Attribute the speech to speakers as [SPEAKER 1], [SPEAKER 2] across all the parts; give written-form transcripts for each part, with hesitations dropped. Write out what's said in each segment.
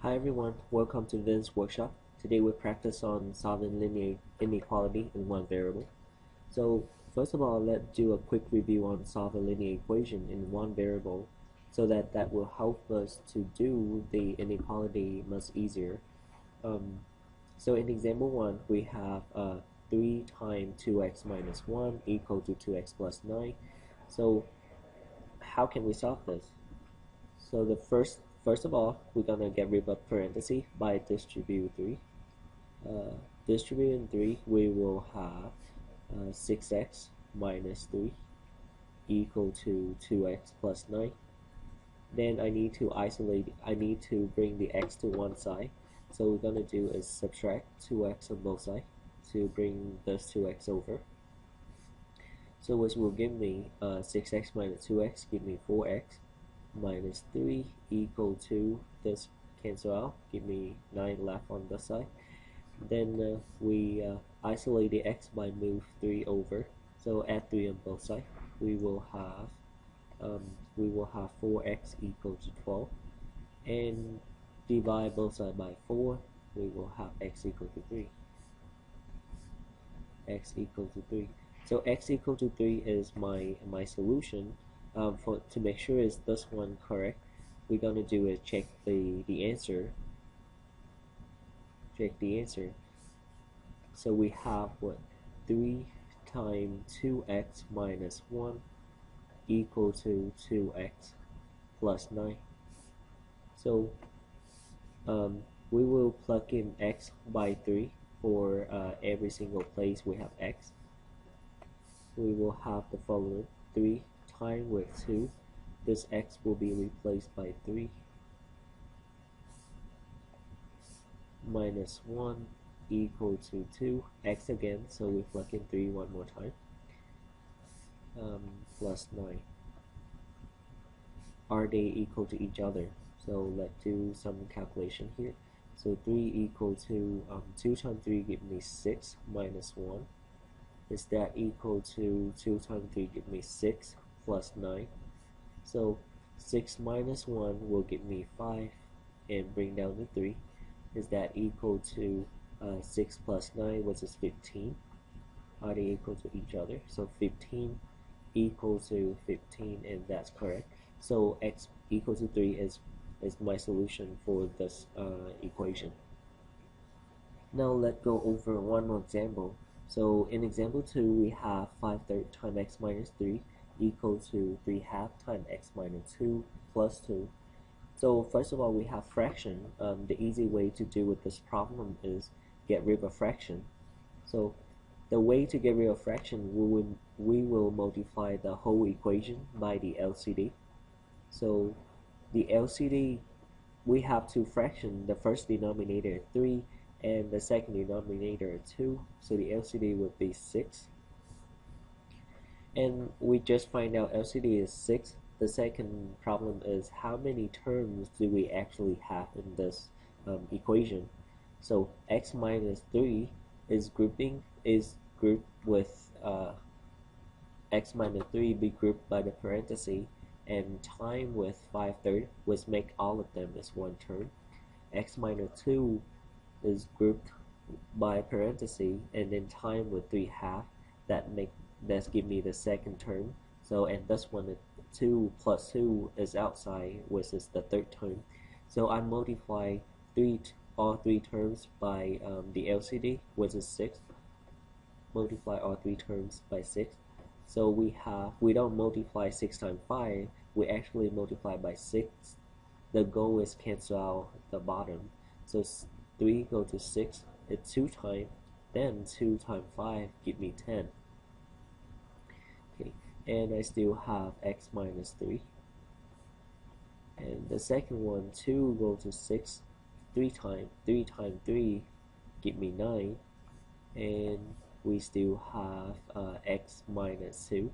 [SPEAKER 1] Hi everyone, welcome to Vin's workshop. Today we practice on solving linear inequality in one variable. So first of all, let's do a quick review on solving a linear equation in one variable so that will help us to do the inequality much easier. So in example 1, we have 3 times 2x minus 1 equal to 2x plus 9. So how can we solve this? So the first of all, we're gonna get rid of parentheses by distribute 3. Distributing 3, we will have 6x minus 3 equal to 2x plus 9. Then I need to bring the x to one side. So what we're gonna do is subtract 2x on both sides to bring this 2x over. So which will give me 6x minus 2x give me 4x minus 3 equal to, this cancel out, give me 9 left on the side. Then we isolate the x by move 3 over, so add 3 on both sides. We will have 4x equal to 12, and divide both sides by 4. We will have x equal to 3. X equal to 3. So x equal to 3 is my solution. To make sure is this one correct, we're gonna do is check the answer. Check the answer. So we have what, 3 times 2x minus 1 equal to 2x plus 9. So we will plug in x by 3 for every single place we have x. We will have the following: 3 times with 2, this x will be replaced by 3 minus 1 equal to 2, x again, so we plug in 3 one more time, plus 9. Are they equal to each other? So let's do some calculation here. So 3 equal to 2 times 3 give me 6 minus 1. Is that equal to 2 times 3 give me 6 plus 9? So 6 minus 1 will give me 5 and bring down the 3. Is that equal to 6 plus 9, which is 15? Are they equal to each other? So 15 equal to 15, and that's correct. So x equal to 3 is my solution for this equation. Now let's go over one more example. So in example 2, we have 5/3 times x minus 3 equal to 3/2 times x minus 2 plus 2. So first of all, we have fraction. The easy way to deal with this problem is get rid of fraction. So the way to get rid of fraction, we will multiply the whole equation by the LCD. So the LCD, we have two fractions. The first denominator 3 and the second denominator 2. So the LCD would be 6. And we just find out LCD is 6. The second problem is how many terms do we actually have in this equation. So x minus 3 is grouped with x minus 3 be grouped by the parenthesis, and time with 5/3, which make all of them as one term. X minus 2 is grouped by parenthesis, and then time with 3/2, that's give me the second term. So and this one, 2 plus 2 is outside, which is the third term. So I multiply all three terms by the LCD, which is 6. Multiply all three terms by 6. So we don't multiply 6 times 5, we actually multiply by 6. The goal is cancel out the bottom. So 3 go to 6, it's 2 times, then 2 times 5 give me 10. Okay, and I still have x minus 3. And the second one, 2 go to 6, 3 times 3 give me 9. And we still have x minus 2.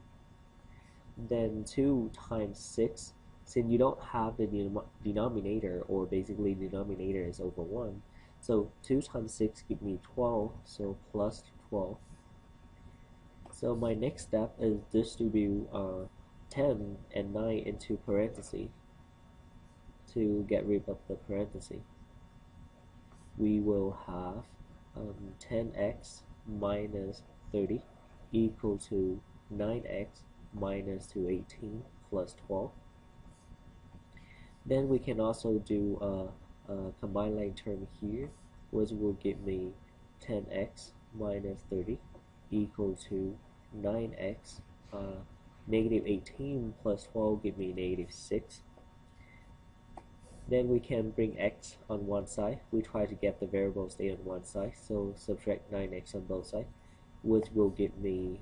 [SPEAKER 1] Then 2 times 6, since you don't have the denominator, or basically denominator is over 1, so 2 times 6 give me 12, so plus 12. So my next step is distribute 10 and 9 into parentheses to get rid of the parentheses. we will have 10x minus 30 equal to 9x minus 218 plus 12. Then we can also do a combined line term here, which will give me 10x minus 30 equal to 9x. Negative 18 plus 12 give me negative 6. Then we can bring x on one side. We try to get the variable stay on one side, so subtract 9x on both sides, which will give me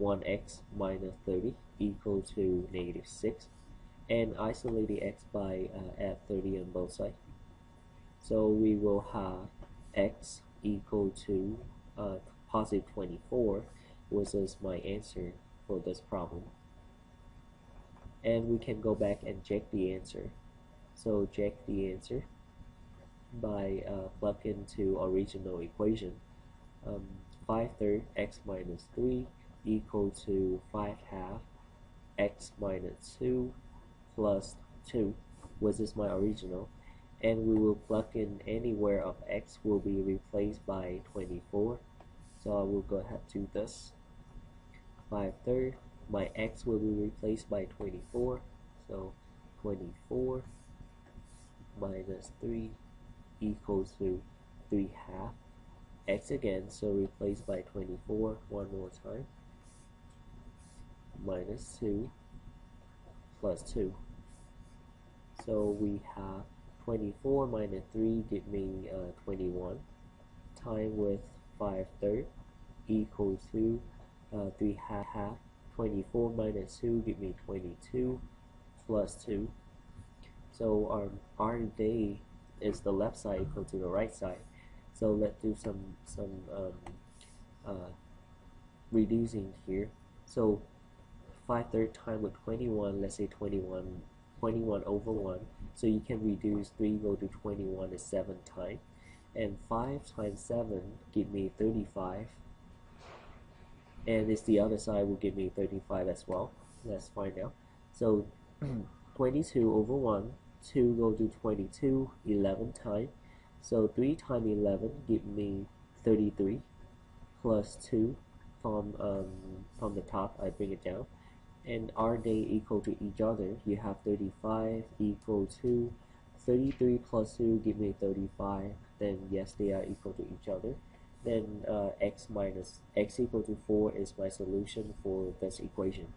[SPEAKER 1] 1x minus 30 equal to negative 6. And isolate the x by add 30 on both sides. So we will have x equal to positive 24, which is my answer for this problem. And we can go back and check the answer. So check the answer by plug into original equation. 5/3 x minus 3 equal to 5/2 x minus 2 plus 2, which is my original, and we will plug in anywhere of x will be replaced by 24. So I will go ahead to this. 5/3, my x will be replaced by 24, so 24 minus 3 equals to 3/2 x again, so replaced by 24 one more time, minus 2 plus 2. So we have 24 minus 3 give me 21, time with 5/3 equals to 3/2. 24 minus 2 give me 22 plus 2. So our day is the left side equal to the right side. So let's do some reducing here. So 5/3 time with 21, let's say 21 over 1. So you can reduce 3 go to 21 is 7 times. And 5 times 7 give me 35. And it's the other side will give me 35 as well. Let's find out. So 22 over 1, 2 go to 22, 11 times. So 3 times 11 give me 33 plus 2 from the top. I bring it down. And our day equal to each other. You have 35 equal to 33 plus 2 give me 35. Then yes, they are equal to each other. Then x minus x equal to 4 is my solution for this equation.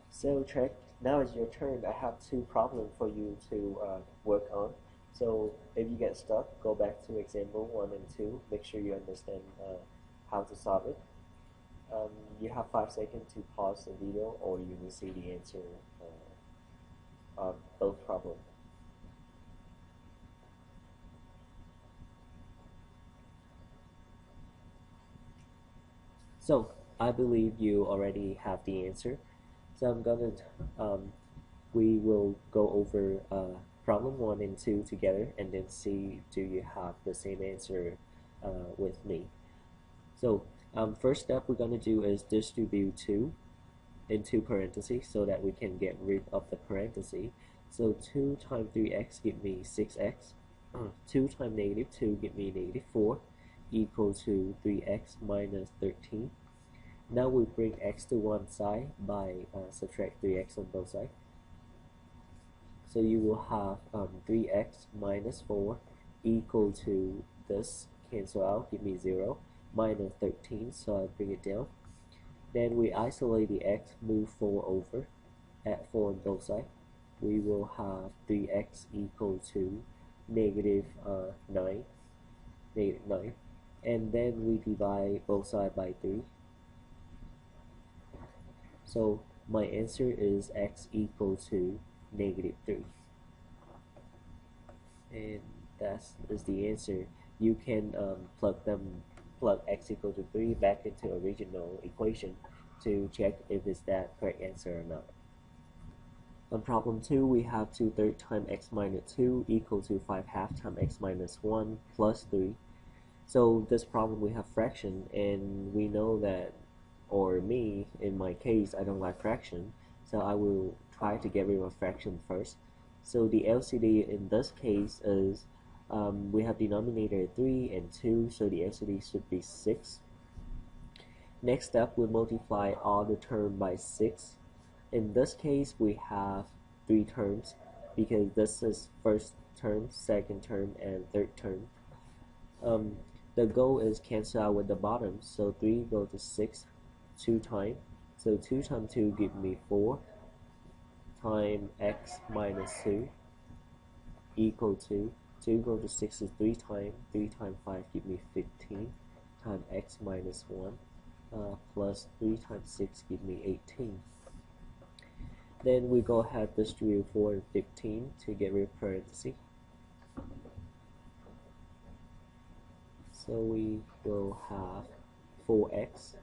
[SPEAKER 1] So Trek, now it's your turn. I have two problems for you to work on. So if you get stuck, go back to example 1 and 2. Make sure you understand how to solve it. You have 5 seconds to pause the video, or you will see the answer of both problems. So I believe you already have the answer. So I'm gonna we will go over problem 1 and 2 together, and then see do you have the same answer with me. So first step we're going to do is distribute 2 into parentheses so that we can get rid of the parentheses. So 2 times 3x give me 6x. 2 times negative 2 give me negative 4 equal to 3x minus 13. Now we bring x to one side by subtract 3x on both sides. So you will have 3x minus 4 equal to this, cancel out, give me 0, minus 13, so I bring it down. Then we isolate the x, move 4 over, add 4 on both sides. We will have 3x equal to negative 9, and then we divide both sides by 3. So my answer is x equal to negative 3. And that is the answer. You can plug x equal to 3 back into original equation to check if it's that correct answer or not. On problem 2, we have 2/3 times x minus 2 equal to 5/2 times x minus 1 plus 3. So this problem we have fraction, and we know that, or me, in my case, I don't like fraction, so I will try to get rid of fraction first. So the LCD in this case is We have denominator 3 and 2, so the answer should be 6. Next step, we multiply all the terms by 6. In this case, we have 3 terms because this is first term, second term, and third term. The goal is cancel out with the bottom, so 3 go to 6 2 times. So 2 times 2 give me 4 times x minus 2 equal to 2 go to 6 is 3 times 5 give me 15 times x minus 1 plus 3 times 6 give me 18. Then we go ahead distribute 4 and 15 to get rid of parentheses. So we will have 4x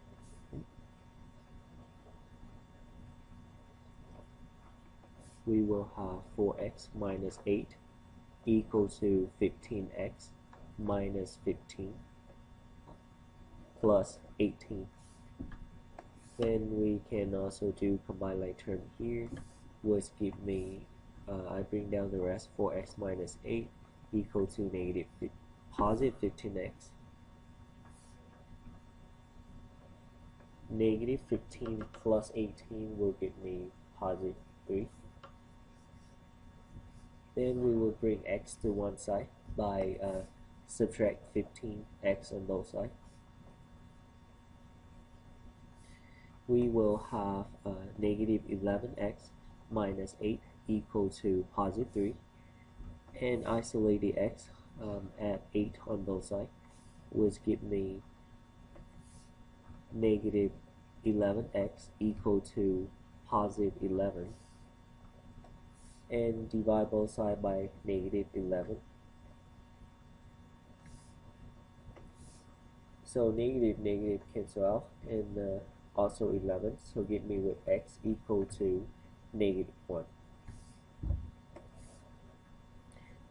[SPEAKER 1] we will have 4x minus 8 equal to 15x minus 15 plus 18. Then we can also do combine like term here, which give me, I bring down the rest, 4x minus 8 equal to positive 15x. Negative 15 plus 18 will give me positive 3. Then we will bring x to one side by subtract 15x on both sides. We will have negative 11x minus 8 equal to positive 3. And isolate the x, add 8 on both sides, which give me negative 11x equal to positive 11. And divide both sides by negative 11. So negative cancel out, and also 11, so give me with x equal to negative 1.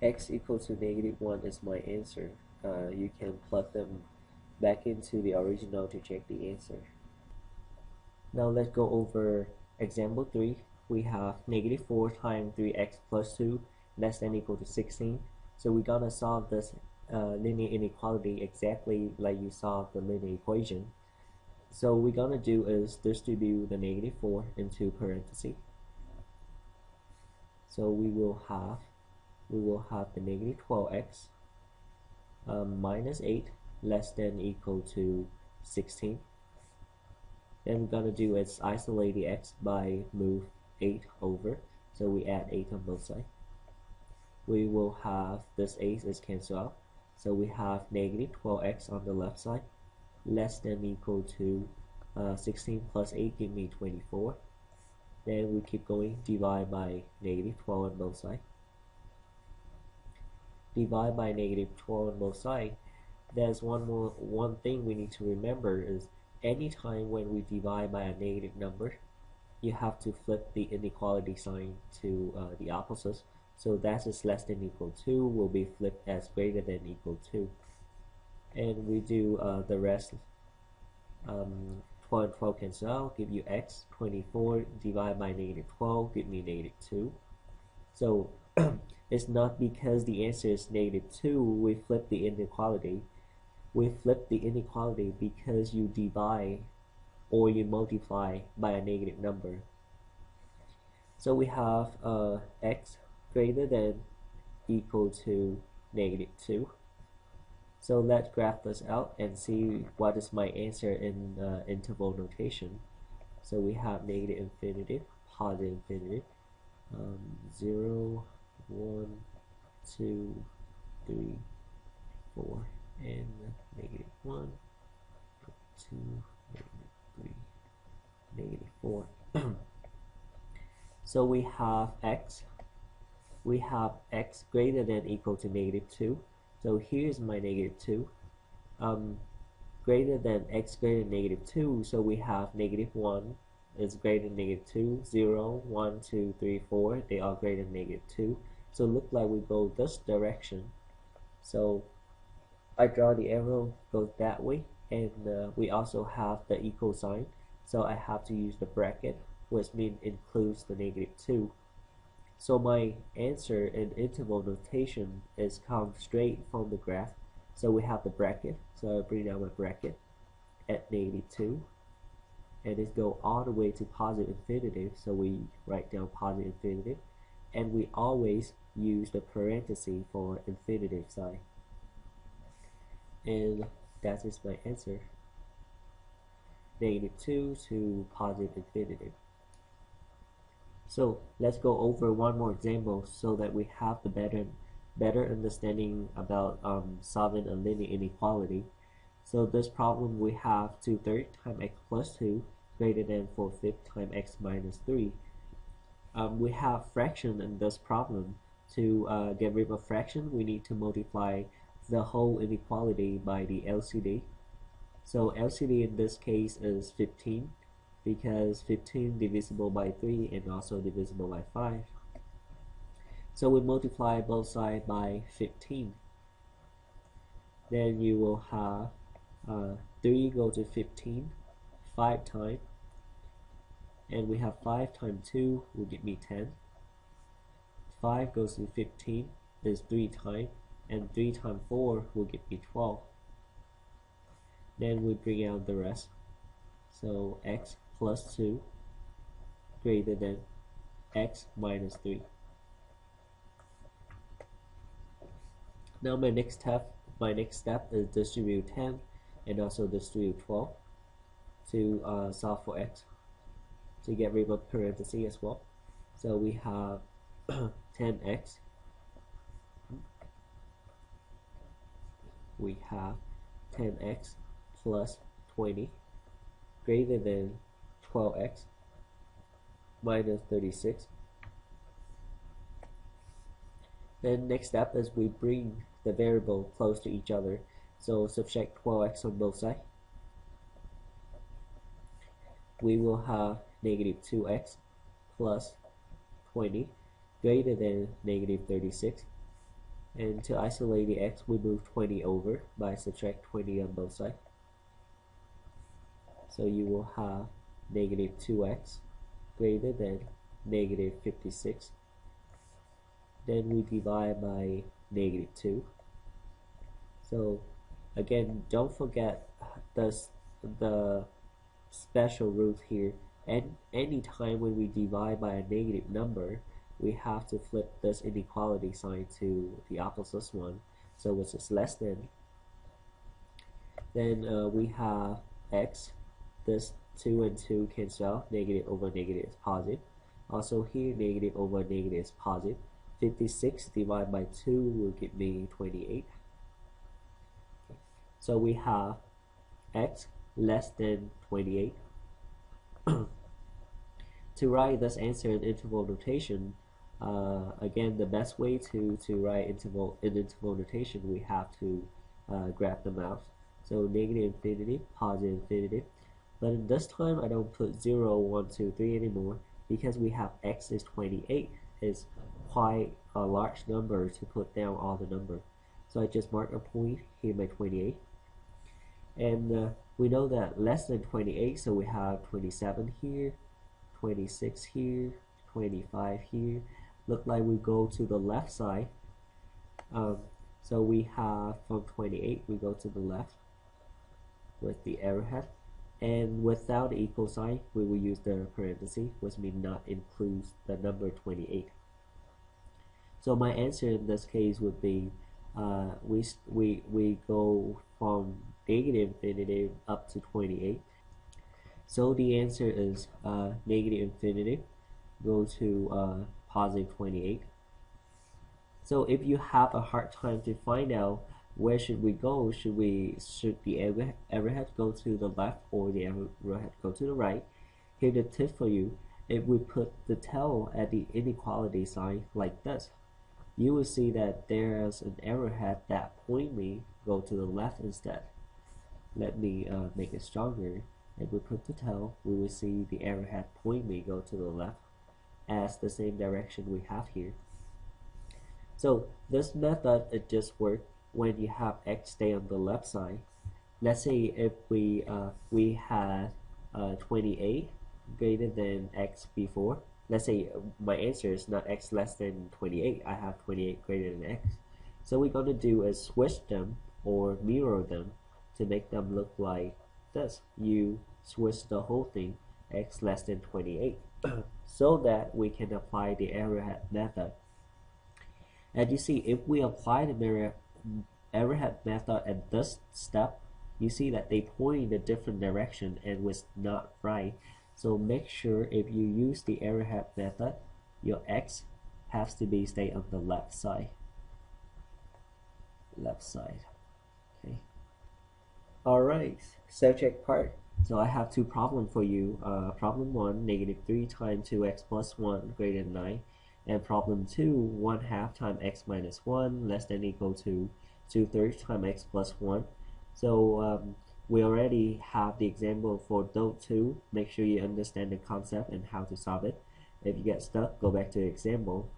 [SPEAKER 1] X equal to negative 1 is my answer. You can plug them back into the original to check the answer. Now let's go over example 3. We have negative 4 times 3x plus 2 less than or equal to 16. So we're gonna solve this linear inequality exactly like you solved the linear equation. So we're gonna do is distribute the negative 4 into parentheses. So we will have the negative 12x minus 8 less than or equal to 16. Then we're gonna do is isolate the x by move 8 over, so we add 8 on both sides. We will have this 8 is cancelled out, so we have negative 12x on the left side less than or equal to 16 plus 8 give me 24. Then we keep going, divide by negative 12 on both sides. Divide by negative 12 on both sides. There's one thing we need to remember is anytime when we divide by a negative number, you have to flip the inequality sign to the opposite. So that is less than or equal to will be flipped as greater than or equal to. And we do the rest. 12 and 12 cancel out, give you x. 24 divided by negative 12 give me negative 2. So it's not because the answer is negative 2 we flip the inequality. We flip the inequality because you divide or you multiply by a negative number. So we have x greater than equal to negative 2. So let's graph this out and see what is my answer in interval notation. So we have negative infinity, positive infinity, 0, 1, 2, 3, 4, and negative 1, 2, negative 3, negative 4. So we have x greater than or equal to negative 2. So here's my negative 2. Greater than x greater than negative 2, so we have negative 1 is greater than negative 2, 0, 1, 2, 3, 4, they are greater than negative 2. So look like we go this direction. So I draw the arrow goes that way, and we also have the equal sign. So I have to use the bracket, which means includes the negative 2. So my answer in interval notation is come straight from the graph. So we have the bracket. So I bring down my bracket at -2, and it go all the way to positive infinity. So we write down positive infinity, and we always use the parenthesis for infinitive sign. And that is my answer. -2 to positive infinity. So let's go over one more example so that we have the better understanding about solving a linear inequality. So this problem we have 2/3 times x plus 2 greater than 4/5 times x minus 3. We have fraction in this problem. To get rid of fraction, we need to multiply the whole inequality by the LCD. So LCD in this case is 15, because 15 divisible by 3 and also divisible by 5. So we multiply both sides by 15. Then you will have 3 go to 15 5 times, and we have 5 times 2 will give me 10. 5 goes to 15 is 3 times, and 3 times 4 will give me 12. Then we bring out the rest. So x plus 2 greater than x minus 3. Now my next step is distribute 10 and also distribute 12 to solve for x, to get rid of parentheses as well. So we have 10x, we have 10x plus 20 greater than 12x minus 36. Then next step is we bring the variable close to each other. So subtract 12x on both sides. We will have -2x plus 20 greater than -36. And to isolate the x, we move 20 over by subtract 20 on both sides. So you will have -2x greater than -56. Then we divide by -2. So again, don't forget the special rules here. And any time when we divide by a negative number, we have to flip this inequality sign to the opposite one, so which is less than. Then we have x. This 2 and 2 cancel out. Negative over negative is positive. Also here, negative over negative is positive. 56 divided by 2 will give me 28. So we have x less than 28. To write this answer in interval notation, again, the best way to write interval notation, we have to graph them out. So negative infinity, positive infinity. But in this time, I don't put 0, 1, 2, 3 anymore, because we have x is 28. It's quite a large number to put down all the number. So I just mark a point here by 28. And we know that less than 28, so we have 27 here, 26 here, 25 here. Look like we go to the left side. So we have from 28, we go to the left with the arrowhead. And without the equal sign, we will use the parenthesis, which means not includes the number 28. So my answer in this case would be we go from negative infinity up to 28. So the answer is negative infinity go to positive 28. So if you have a hard time to find out where should we go, should the arrowhead go to the left or the arrowhead go to the right? Here's the tip for you. If we put the tail at the inequality sign like this, you will see that there's an arrowhead that point me go to the left instead. Let me make it stronger. If we put the tail, we will see the arrowhead point me go to the left as the same direction we have here. So this method, it just works when you have x stay on the left side. Let's say if we had 28 greater than x before, let's say my answer is not x less than 28, I have 28 greater than x. So we're going to do is switch them or mirror them to make them look like this. You switch the whole thing x less than 28 so that we can apply the arrowhead method. And you see, if we apply the arrowhead method at this step, you see that they point in a different direction and was not right. So make sure if you use the arrowhead method, your x has to be stay on the left side. Okay. All right, subject part. So I have two problems for you. Problem 1, negative 3 times 2x plus 1 greater than 9. And problem 2, 1/2 times x minus 1 less than equal to 2/3 times x plus 1. So we already have the example for those two. Make sure you understand the concept and how to solve it. If you get stuck, go back to the example.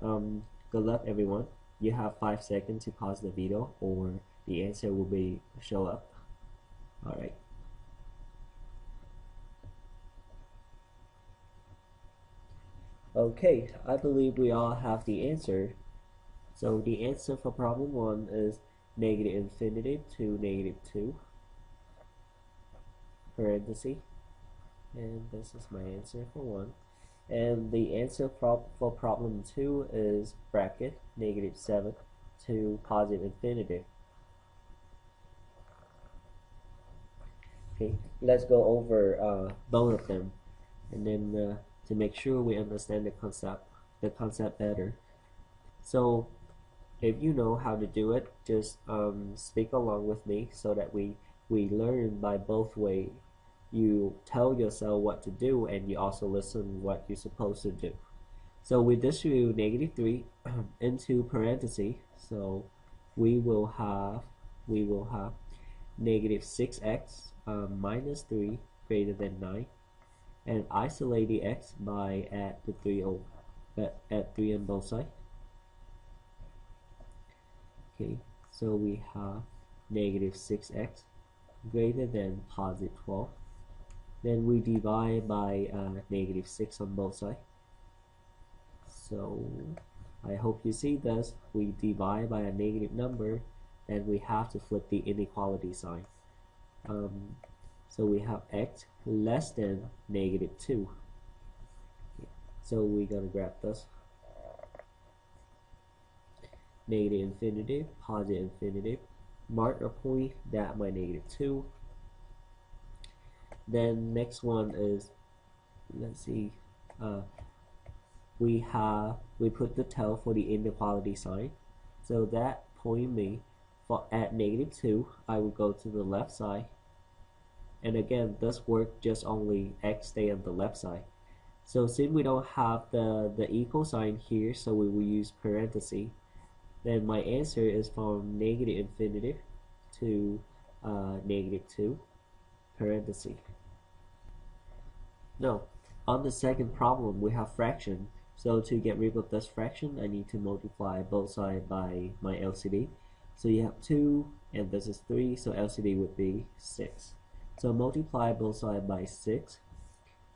[SPEAKER 1] Good luck, everyone. You have 5 seconds to pause the video or the answer will be show up. All right. Okay, I believe we all have the answer. So the answer for problem 1 is negative infinity to negative 2 parenthesis, and this is my answer for 1. And the answer for problem 2 is bracket negative 7 to positive infinity. Okay, let's go over both of them, and then to make sure we understand the concept better. So if you know how to do it, just speak along with me so that we learn by both ways. You tell yourself what to do and you also listen what you're supposed to do. So we distribute negative 3 into parentheses. So we will have negative 6x minus 3 greater than 9, and isolate the x by add 3 on both sides. Okay, so we have negative 6x greater than positive 12. Then we divide by negative 6 on both sides. So I hope you see this. We divide by a negative number, and we have to flip the inequality sign. So we have x less than negative 2. So we're going to grab this. Negative infinity, positive infinity. Mark a point that my negative 2. Then next one is, let's see, we put the tail for the inequality sign. So that point me for at negative 2, I will go to the left side. And again, this work just only x stay on the left side. So since we don't have the equal sign here, so we will use parentheses. Then my answer is from negative infinity to negative 2 parentheses. Now, on the second problem, we have fraction. So to get rid of this fraction, I need to multiply both sides by my LCD. So you have 2, and this is 3, so LCD would be 6. So multiply both sides by 6.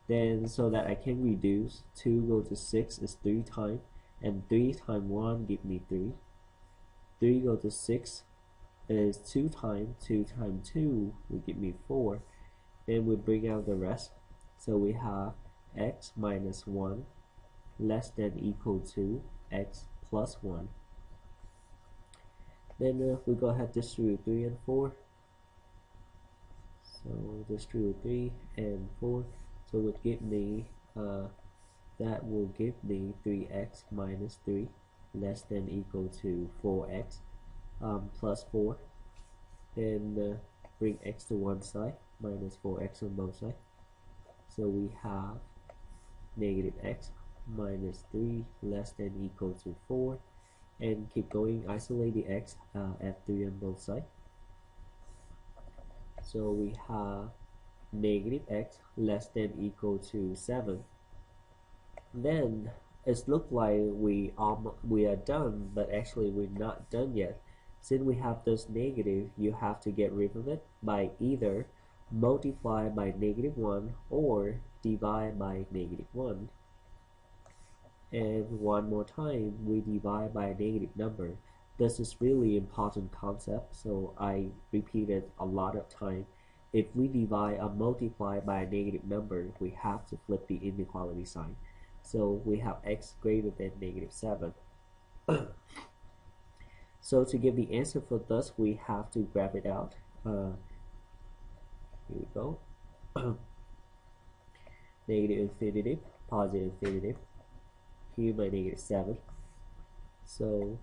[SPEAKER 1] Then so that I can reduce, 2 go to 6 is 3 times, and 3 times 1 give me 3. 3 go to 6 is 2 times, 2 times 2 will give me 4. Then we bring out the rest. So we have x minus 1 less than equal to x plus 1. Then we go ahead distribute 3 and 4. So distribute 3 and 4. So it would give me that will give me 3x minus 3 less than equal to 4x plus 4. Then bring x to one side, minus 4x on both sides. So we have negative x minus 3 less than equal to 4. And keep going, isolate the x at 3 on both sides. So we have negative x less than equal to 7. Then it looks like we are done, but actually we're not done yet. Since we have this negative, you have to get rid of it by either multiply by negative 1 or divide by negative 1. And one more time, we divide by a negative number. This is really important concept, so I repeat it a lot of time. If we divide or multiply by a negative number, we have to flip the inequality sign. So we have x greater than negative 7. So to give the answer for this, we have to graph it out. Here we go. Negative infinity, positive infinity. Here my negative 7. So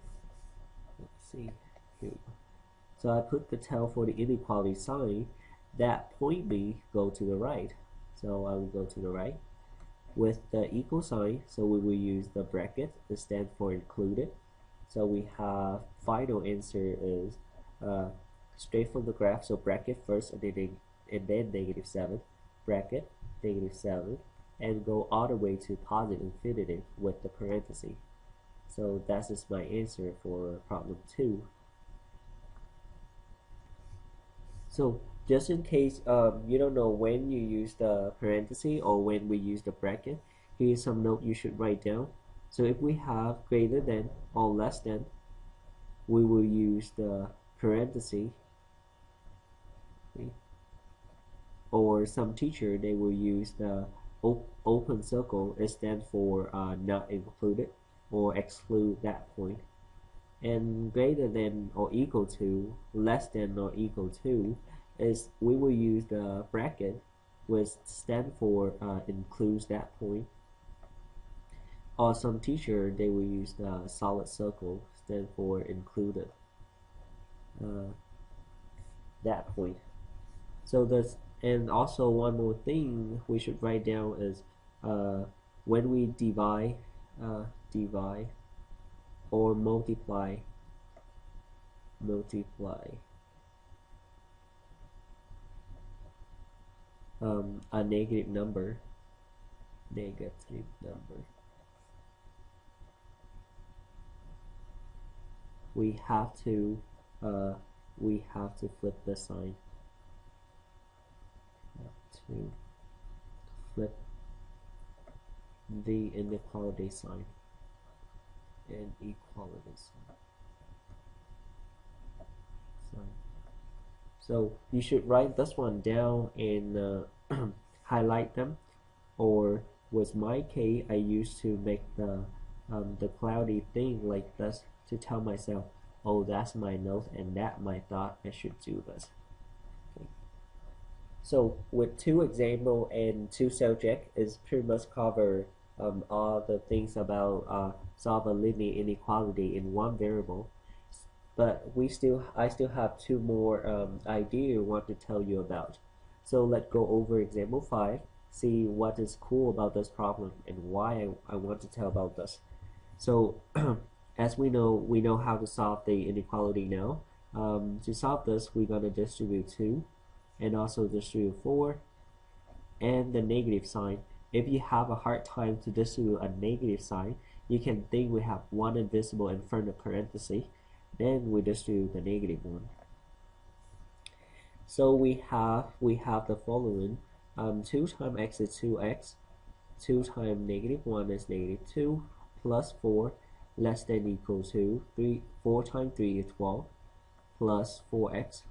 [SPEAKER 1] let's see. Here we go. So I put the tail for the inequality sign. That point B go to the right. So I will go to the right with the equal sign. So we will use the bracket to stand for included. So we have final answer is straight from the graph. So bracket first and then negative 7, bracket negative 7, and go all the way to positive infinity with the parenthesis. So that is my answer for problem 2. So just in case you don't know when you use the parenthesis or when we use the bracket, here's some note you should write down. So if we have greater than or less than, we will use the parenthesis. Okay. Or some teacher, they will use the open circle. It stands for not included or exclude that point. And greater than or equal to, less than or equal to, is we will use the bracket, which stand for includes that point. Or some teacher, they will use the solid circle, stand for included that point. So that's, and also one more thing we should write down is when we divide or multiply a negative number, we have to flip the sign. To flip the inequality sign and equality sign. So you should write this one down and highlight them. Or with my case, I used to make the cloudy thing like this to tell myself, oh, that's my note and that my thought, I should do this. Okay. So with 2 example and 2 subject is pretty much cover all the things about solve a linear inequality in one variable. But I still have 2 more ideas I want to tell you about. So let's go over example 5, see what is cool about this problem and why I want to tell about this. So as we know how to solve the inequality now. To solve this, we're going to distribute 2 and also distribute 4 and the negative sign. If you have a hard time to distribute a negative sign, you can think we have one invisible in front of parenthesis. Then we distribute the negative one. So we have the following: 2 times x is 2x, 2 times negative 1 is negative 2, plus 4 less than equal to 4 times 3 is 12, plus 4x.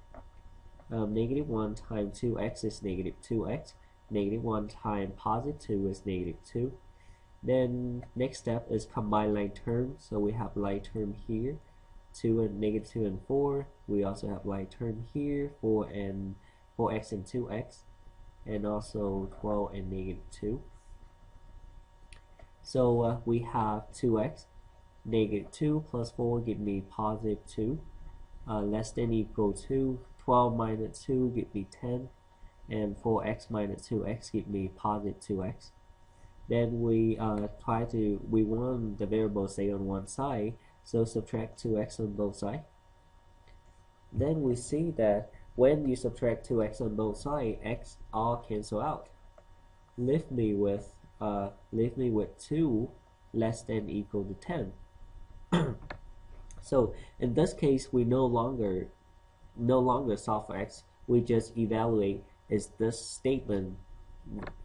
[SPEAKER 1] Negative 1 times 2x is negative 2x. Negative 1 times positive 2 is negative 2. Then next step is combine like terms. So we have like term here, 2 and negative 2 and 4. We also have like term here, 4x and 2x, and also 12 and negative 2. So we have 2x, negative 2 plus 4 give me positive 2, less than equal to 12 minus 2 give me 10, and 4x minus 2x give me positive 2x. Then we we want the variable stay on one side, so subtract 2x on both sides. Then we see that when you subtract 2x on both sides, x all cancel out. Leave me with 2 less than equal to 10. So in this case, we no longer solve for x. We just evaluate, is this statement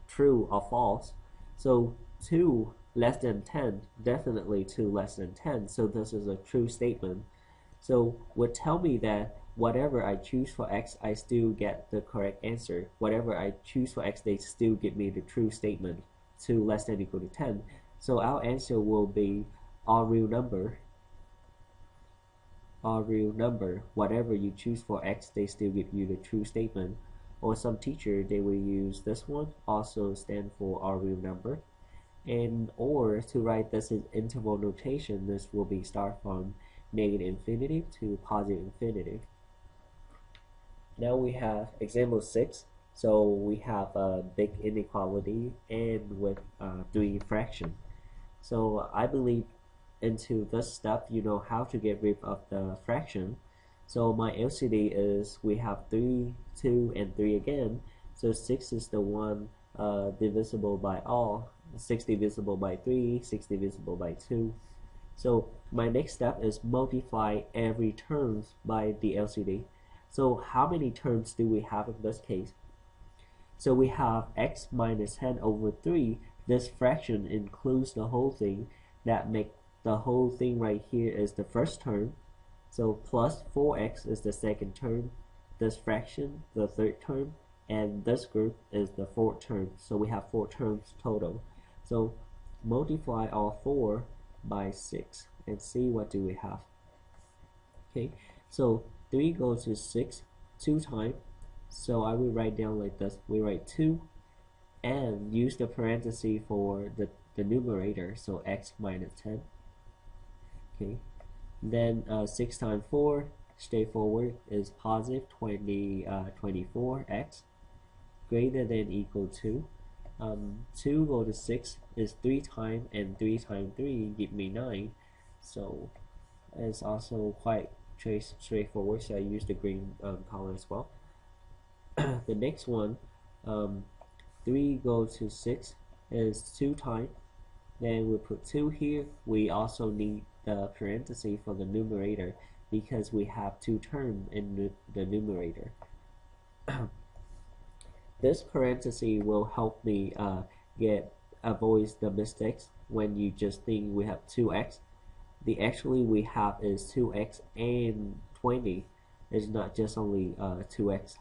[SPEAKER 1] true or false. So 2 less than 10, definitely 2 less than 10, so this is a true statement. So would tell me that whatever I choose for x, I still get the correct answer. Whatever I choose for x, they still give me the true statement, 2 less than equal to 10. So our answer will be all real number. All real number. Whatever you choose for x, they still give you the true statement. Or some teacher, they will use this one, also stand for all real number. And or to write this in interval notation, this will be start from negative infinity to positive infinity. Now we have example 6. So we have a big inequality and with 3 fractions. So I believe into this step you know how to get rid of the fraction. So my LCD is we have 3, 2, and 3 again. So 6 is the one divisible by all. 6 divisible by 3, 6 divisible by 2. So my next step is multiply every term by the LCD. So how many terms do we have in this case? So we have x minus 10 over 3. This fraction includes the whole thing. That makes the whole thing right here is the first term. So plus 4x is the second term. This fraction, the third term. And this group is the fourth term. So we have 4 terms total. So multiply all 4 by 6 and see what do we have. Okay, so 3 goes to 6 2 times. So I will write down like this. We write 2 and use the parenthesis for the numerator. So x minus 10. Okay, then 6 times 4, straightforward, is positive 24x greater than equal to 2 go to 6 is 3 times, and 3 times 3 give me 9. So it's also quite straightforward, so I use the green color as well. The next one, 3 goes to 6 is 2 times. Then we put 2 here. We also need the parenthesis for the numerator because we have 2 terms in the numerator. This parenthesis will help me avoid the mistakes when you just think we have 2x. The actually we have is 2x and 20. It's not just only 2x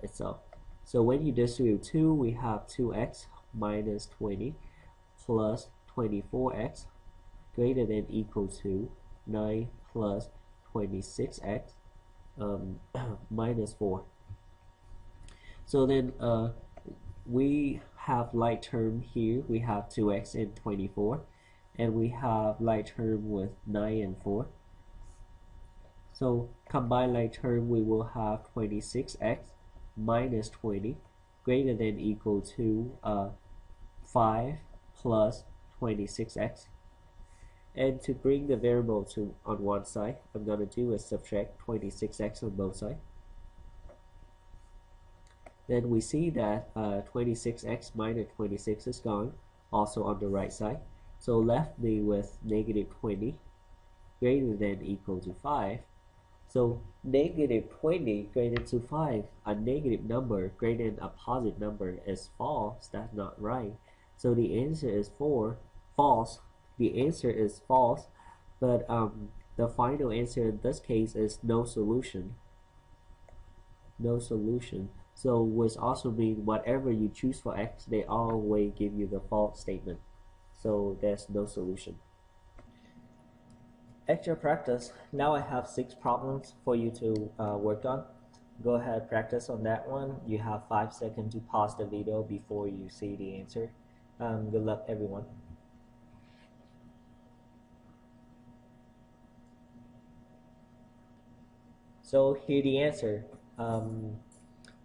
[SPEAKER 1] itself. So when you distribute 2, we have 2x minus 20 plus 24x greater than equal to 9 plus 26x minus 4. So then we have like term here. We have 2x and 24, and we have like term with 9 and 4. So combined like term, we will have 26x minus 20 greater than equal to 5 plus 26x. And to bring the variable to on one side, I'm going to do is subtract 26x on both sides. Then we see that 26x minus 26 is gone, also on the right side. So left me with negative 20 greater than equal to 5. So negative 20 greater to 5, a negative number greater than a positive number is false. That's not right. So the answer is false. The answer is false, but the final answer in this case is no solution. No solution. So which also means whatever you choose for x, they always give you the false statement. So there's no solution. Extra practice. Now I have 6 problems for you to work on. Go ahead, practice on that one. You have 5 seconds to pause the video before you see the answer. Good luck, everyone. So here the answer.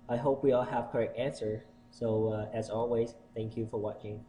[SPEAKER 1] I hope we all have correct answer. So as always, thank you for watching.